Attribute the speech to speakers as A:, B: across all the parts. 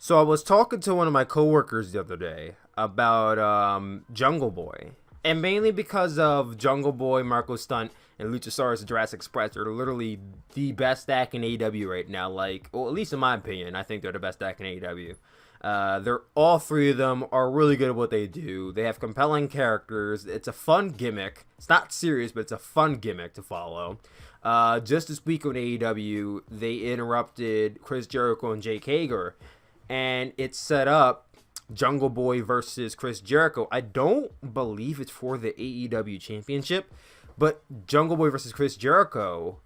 A: So I was talking to one of my coworkers the other day about Jungle Boy, and mainly because of Jungle Boy, Marco Stunt, and Luchasaurus Jurassic Express are literally the best stack in AEW right now. Like, well, at least in my opinion, I think they're the best stack in AEW. They're all three of them are really good at what they do. They have compelling characters. It's a fun gimmick. It's not serious, but it's a fun gimmick to follow. Just this week on AEW, they interrupted Chris Jericho and Jake Hager, and it set up Jungle Boy versus Chris Jericho. I don't believe it's for the AEW Championship, but Jungle Boy versus Chris Jericho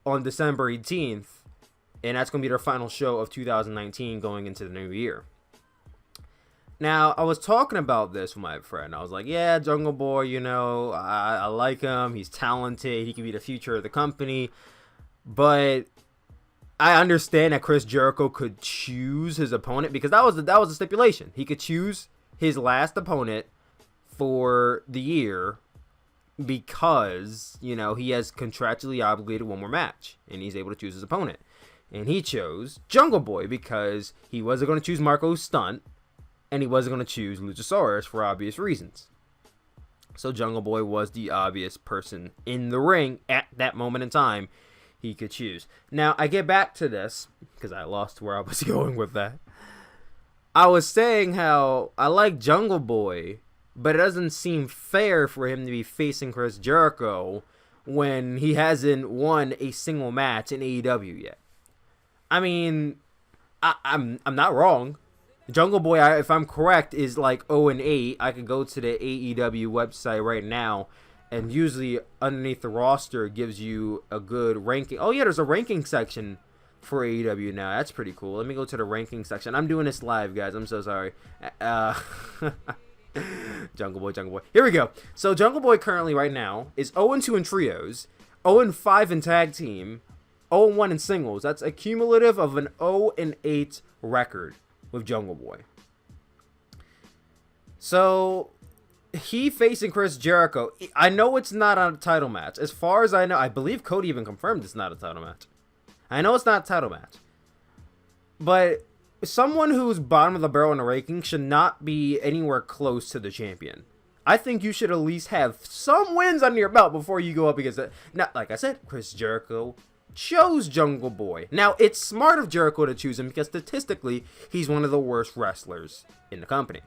A: on December 18th, and that's going to be their final show of 2019 going into the new year. Now, I was talking about this with my friend. I was like, yeah, Jungle Boy, I like him. He's talented. He can be the future of the company. But I understand that Chris Jericho could choose his opponent because that was the stipulation. He could choose his last opponent for the year because, he has contractually obligated one more match, and he's able to choose his opponent. And he chose Jungle Boy because he wasn't going to choose Marco Stunt, and he wasn't going to choose Luchasaurus for obvious reasons. So Jungle Boy was the obvious person in the ring at that moment in time he could choose. Now, I get back to this, because I lost where I was going with that. I was saying how I like Jungle Boy, but it doesn't seem fair for him to be facing Chris Jericho when he hasn't won a single match in AEW yet. I mean, I'm not wrong. Jungle Boy, if I'm correct, is like 0-8. I could go to the AEW website right now, and usually underneath the roster it gives you a good ranking. Oh yeah, there's a ranking section for AEW now. That's pretty cool. Let me go to the ranking section. I'm doing this live, guys. I'm so sorry. Jungle Boy. Here we go. So Jungle Boy currently right now is 0-2 in trios, 0-5 in tag team, 0-1 in singles. That's a cumulative of an 0-8 record with Jungle Boy. So he facing Chris Jericho. I know it's not a title match. As far as I know, I believe Cody even confirmed it's not a title match. I know it's not a title match. But someone who's bottom of the barrel in the ranking should not be anywhere close to the champion. I think you should at least have some wins under your belt before you go up against it. Now, like I said, Chris Jericho chose Jungle Boy. Now, it's smart of Jericho to choose him because statistically, he's one of the worst wrestlers in the company.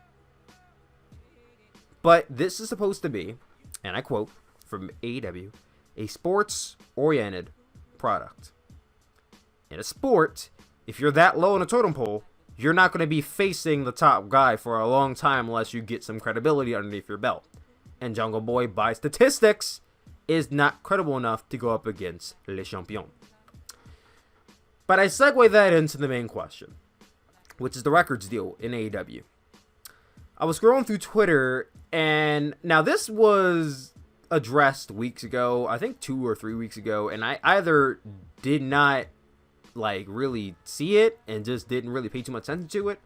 A: But this is supposed to be, and I quote from AEW, a sports-oriented product. In a sport, if you're that low on a totem pole, you're not going to be facing the top guy for a long time unless you get some credibility underneath your belt. And Jungle Boy, by statistics, is not credible enough to go up against Le Champion. But I segue that into the main question, which is the records deal in AEW. I was scrolling through Twitter, and now this was addressed weeks ago, I think 2 or 3 weeks ago, and I either did not really see it and just didn't really pay too much attention to it,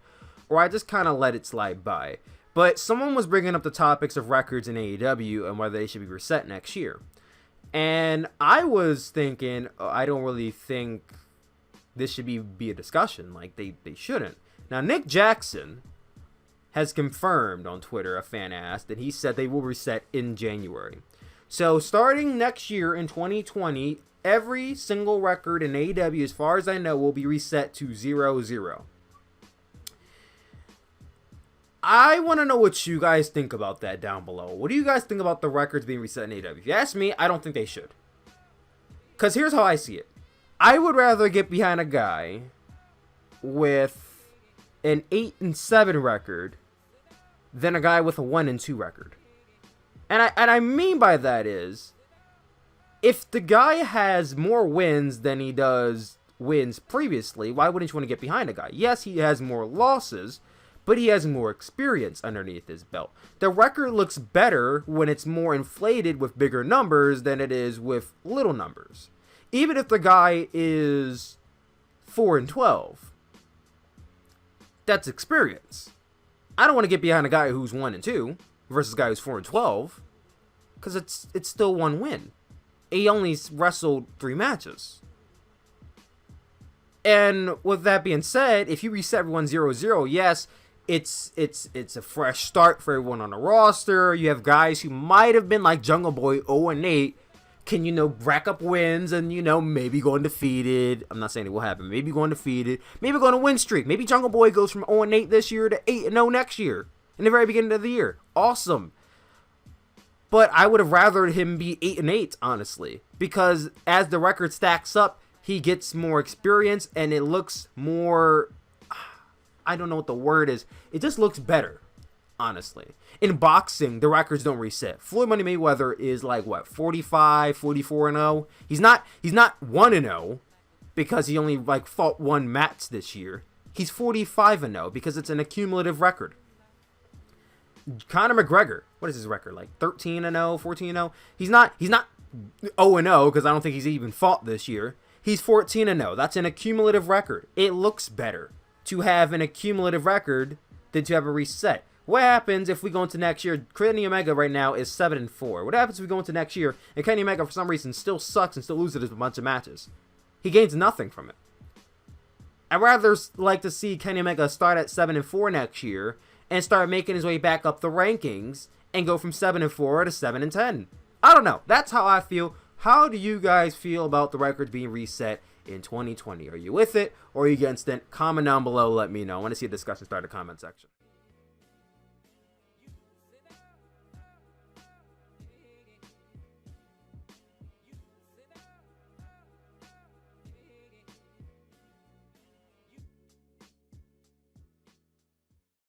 A: or I just kind of let it slide by. But someone was bringing up the topics of records in AEW and whether they should be reset next year. And I was thinking, I don't really think this should be a discussion. Like, they shouldn't. Now, Nick Jackson has confirmed on Twitter, a fan asked, that he said they will reset in January. So, starting next year in 2020, every single record in AEW, as far as I know, will be reset to 0-0. I want to know what you guys think about that down below. What do you guys think about the records being reset in AEW? If you ask me, I don't think they should. Because here's how I see it. I would rather get behind a guy with an 8-7 record than a guy with a 1-2 record. And I mean by that is, if the guy has more wins than he does wins previously, why wouldn't you want to get behind a guy? Yes, he has more losses, but he has more experience underneath his belt. The record looks better when it's more inflated with bigger numbers than it is with little numbers. Even if the guy is 4-12, that's experience. I don't want to get behind a guy who's 1-2 versus a guy who's 4-12, because it's still one win. He only wrestled 3 matches. And with that being said, if you reset everyone 0-0, yes, it's a fresh start for everyone on the roster. You have guys who might have been like Jungle Boy 0-8, can, rack up wins and, maybe go undefeated. I'm not saying it will happen. Maybe go undefeated. Maybe go on a win streak. Maybe Jungle Boy goes from 0-8 this year to 8-0 next year in the very beginning of the year. Awesome. But I would have rather him be 8-8, honestly, because as the record stacks up, he gets more experience and it looks more, I don't know what the word is. It just looks better, honestly. In boxing, the records don't reset. Floyd Money Mayweather is like, what, 45, 44-0? He's not 1-0 because he only fought one match this year. He's 45-0 because it's an accumulative record. Conor McGregor, what is his record? Like 13-0, 14-0? He's not 0-0 because I don't think he's even fought this year. He's 14-0. That's an accumulative record. It looks better to have an accumulative record than to have a reset. What happens if we go into next year? Kenny Omega right now is 7-4. What happens if we go into next year and Kenny Omega for some reason still sucks and still loses a bunch of matches? He gains nothing from it. I'd rather like to see Kenny Omega start at 7-4 next year and start making his way back up the rankings and go from 7-4 to 7-10. I don't know. That's how I feel. How do you guys feel about the records being reset in 2020? Are you with it or are you against it? Comment down below. Let me know. I want to see a discussion start in the comment section.